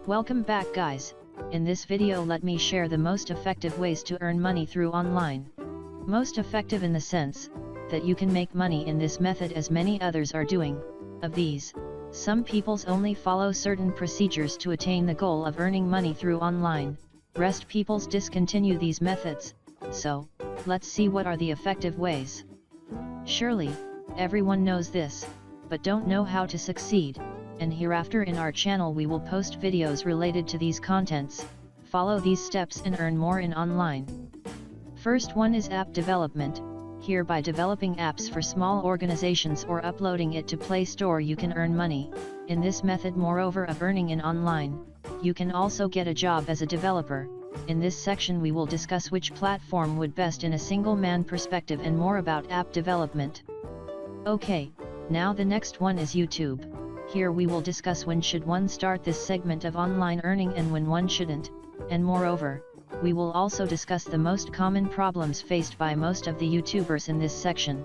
Welcome back guys. In this video let me share the most effective ways to earn money through online. Most effective in the sense that you can make money in this method as many others are doing. Of these, some peoples only follow certain procedures to attain the goal of earning money through online, rest peoples discontinue these methods. So, let's see what are the effective ways. Surely, everyone knows this, but don't know how to succeed, and hereafter in our channel we will post videos related to these contents. Follow these steps and earn more in online. First one is app development. Here by developing apps for small organizations or uploading it to Play Store you can earn money. In this method moreover of earning in online, you can also get a job as a developer. In this section we will discuss which platform would best in a single man perspective and more about app development. Okay, now the next one is YouTube. Here we will discuss when should one start this segment of online earning and when one shouldn't, and moreover, we will also discuss the most common problems faced by most of the YouTubers in this section.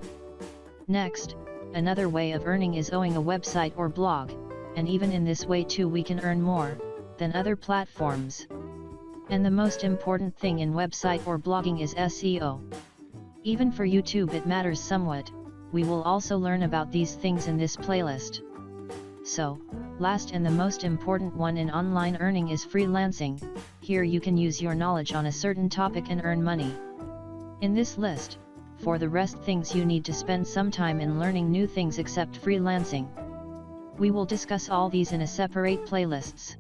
Next, another way of earning is owning a website or blog, and even in this way too we can earn more than other platforms. And the most important thing in website or blogging is SEO. Even for YouTube it matters somewhat. We will also learn about these things in this playlist. So, last and the most important one in online earning is freelancing. Here you can use your knowledge on a certain topic and earn money. In this list, for the rest things you need to spend some time in learning new things except freelancing. We will discuss all these in a separate playlists.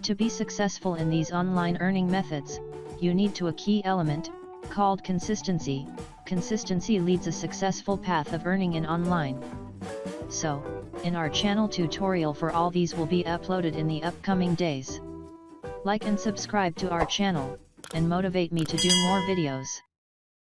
To be successful in these online earning methods, you need to a key element, called consistency. Consistency leads a successful path of earning in online. So, in our channel tutorial for all these will be uploaded in the upcoming days. Like and subscribe to our channel, and motivate me to do more videos.